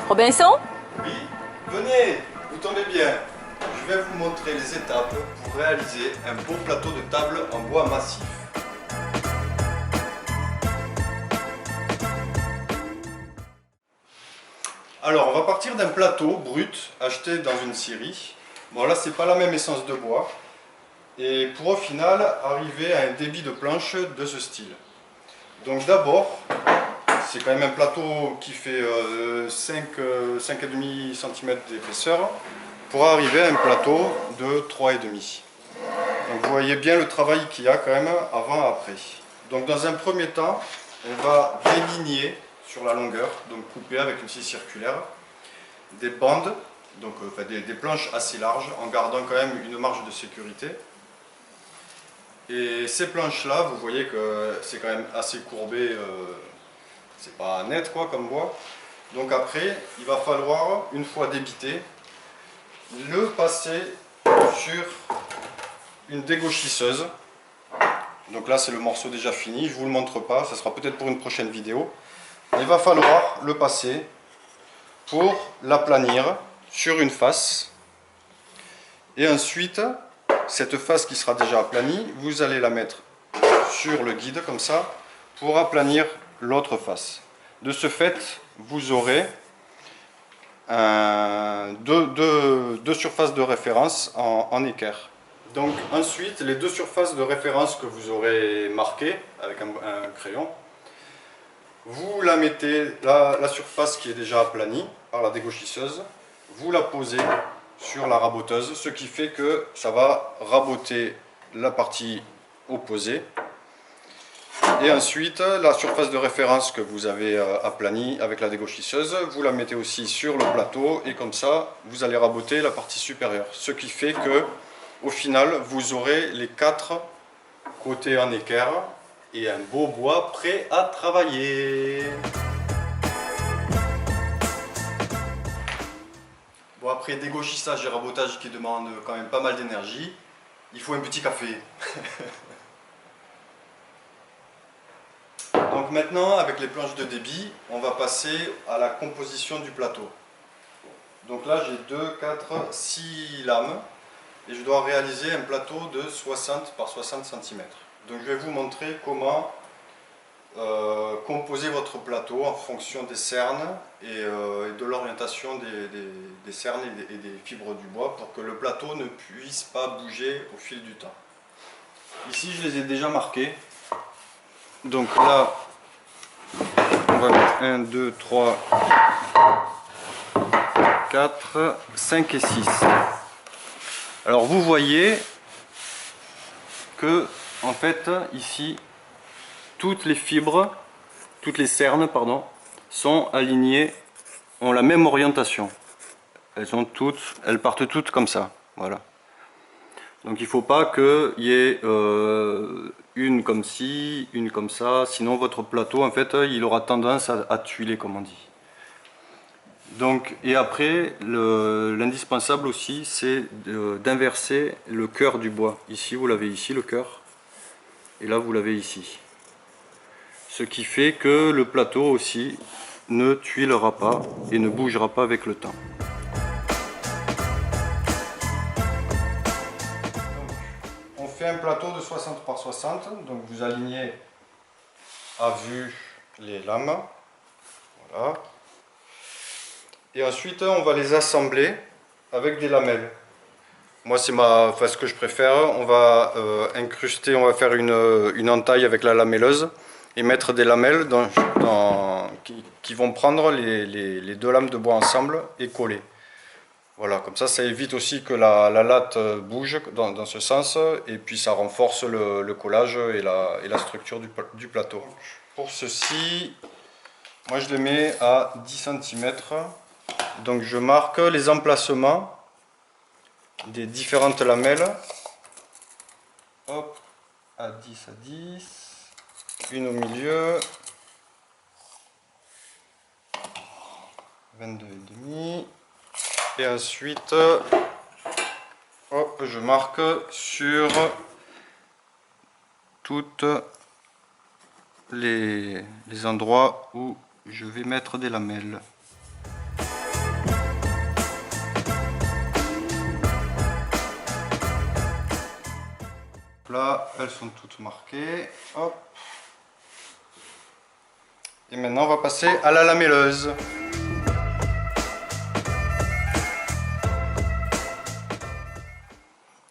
Robinson? Oui, venez, vous tombez bien. Je vais vous montrer les étapes pour réaliser un beau plateau de table en bois massif. Alors, on va partir d'un plateau brut acheté dans une scierie. Bon, là, c'est pas la même essence de bois. Et pour au final arriver à un débit de planche de ce style. Donc d'abord, c'est quand même un plateau qui fait 5,5 cm d'épaisseur pour arriver à un plateau de 3,5 cm. Donc vous voyez bien le travail qu'il y a quand même avant et après. Donc dans un premier temps, on va déligner sur la longueur, donc couper avec une scie circulaire, des bandes, donc des planches assez larges en gardant quand même une marge de sécurité. Et ces planches là, vous voyez que c'est quand même assez courbé, c'est pas net quoi comme bois. Donc après, il va falloir, une fois débité, le passer sur une dégauchisseuse. Donc là c'est le morceau déjà fini, je vous le montre pas, ça sera peut-être pour une prochaine vidéo. Il va falloir le passer pour l'aplanir sur une face. Et ensuite, cette face qui sera déjà aplanie, vous allez la mettre sur le guide comme ça pour aplanir l'autre face. De ce fait, vous aurez deux surfaces de référence en équerre. Donc ensuite, les deux surfaces de référence que vous aurez marquées avec un crayon, vous la mettez, la surface qui est déjà aplanie par la dégauchisseuse, vous la posez sur la raboteuse, ce qui fait que ça va raboter la partie opposée. Et ensuite, la surface de référence que vous avez aplanie avec la dégauchisseuse, vous la mettez aussi sur le plateau et comme ça, vous allez raboter la partie supérieure. Ce qui fait que, au final, vous aurez les 4 côtés en équerre et un beau bois prêt à travailler. Bon, après dégauchissage et rabotage qui demandent quand même pas mal d'énergie, il faut un petit café. Donc maintenant, avec les planches de débit, on va passer à la composition du plateau. Donc là, j'ai 2, 4, 6 lames et je dois réaliser un plateau de 60 par 60 cm. Donc je vais vous montrer comment composer votre plateau en fonction des cernes et de l'orientation des cernes et des fibres du bois pour que le plateau ne puisse pas bouger au fil du temps. Ici, je les ai déjà marqués. Donc là, on va mettre 1, 2, 3, 4, 5 et 6. Alors vous voyez que en fait ici toutes les fibres, toutes les cernes pardon, sont alignées, ont la même orientation. Elles partent toutes comme ça. Voilà. Donc il ne faut pas qu'il y ait une comme ci, une comme ça, sinon votre plateau en fait il aura tendance à tuiler comme on dit. Donc, et après, l'indispensable aussi, c'est d'inverser le cœur du bois. Ici, vous l'avez ici, le cœur. Et là, vous l'avez ici. Ce qui fait que le plateau aussi ne tuilera pas et ne bougera pas avec le temps. Donc, on fait un plateau de 60 par 60. Donc, vous alignez à vue les lames. Voilà. Et ensuite, on va les assembler avec des lamelles. Moi, c'est ce que je préfère. On va incruster, on va faire une entaille avec la lamelleuse et mettre des lamelles qui vont prendre les deux lames de bois ensemble et coller. Voilà, comme ça évite aussi que la latte bouge dans ce sens et puis ça renforce le collage et la structure du plateau. Pour ceci, moi je les mets à 10 cm. Donc je marque les emplacements des différentes lamelles. Hop, à 10 à 10. Une au milieu. 22,5. Et ensuite, hop, je marque sur toutes les endroits où je vais mettre des lamelles. là, elles sont toutes marquées. Hop. Et maintenant, on va passer à la lamelleuse.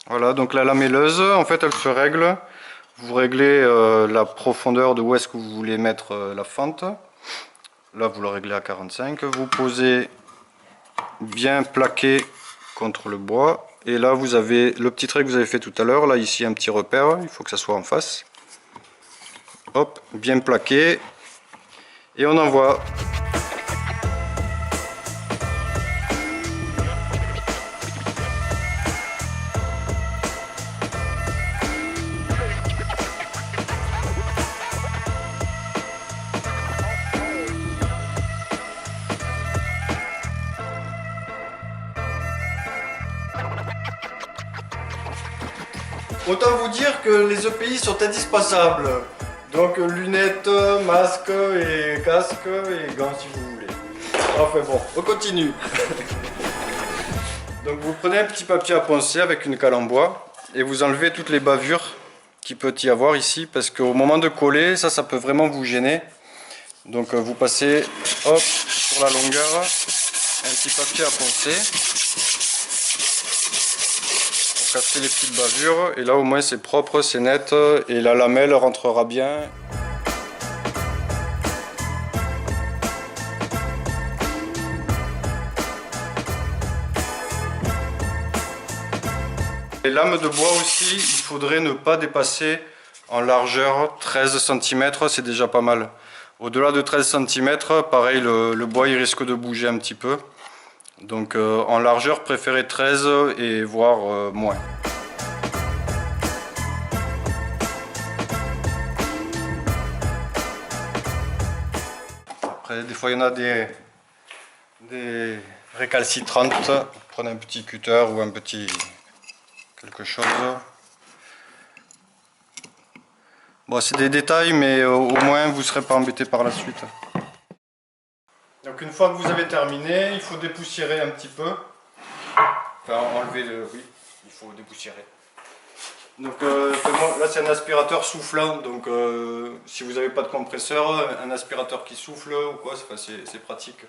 Voilà, donc la lamelleuse, en fait, elle se règle. Vous réglez la profondeur de où est-ce que vous voulez mettre la fente. Là, vous le réglez à 45. Vous posez bien plaqué contre le bois. Et là, vous avez le petit trait que vous avez fait tout à l'heure. Là, ici, un petit repère. Il faut que ça soit en face. Hop, bien plaqué. Et on envoie. Autant vous dire que les EPI sont indispensables. Donc lunettes, masque et casque et gants si vous voulez. Enfin bon, on continue. Donc vous prenez un petit papier à poncer avec une cale en bois et vous enlevez toutes les bavures qu'il peut y avoir ici parce qu'au moment de coller, ça peut vraiment vous gêner. Donc vous passez hop sur la longueur un petit papier à poncer. Casser les petites bavures et là au moins c'est propre, c'est net et la lamelle rentrera bien. Les lames de bois aussi, il faudrait ne pas dépasser en largeur 13 cm, c'est déjà pas mal. Au-delà de 13 cm, pareil, le bois il risque de bouger un petit peu. Donc en largeur, préférez 13 et voire moins. Après, des fois il y en a des récalcitrantes. Prenez un petit cutter ou un petit quelque chose. Bon, c'est des détails, mais au moins vous ne serez pas embêté par la suite. Donc une fois que vous avez terminé, il faut dépoussiérer un petit peu. Enfin, enlever le... Oui, il faut dépoussiérer. Donc là c'est un aspirateur soufflant, donc si vous n'avez pas de compresseur, un aspirateur qui souffle ou quoi, c'est pratique.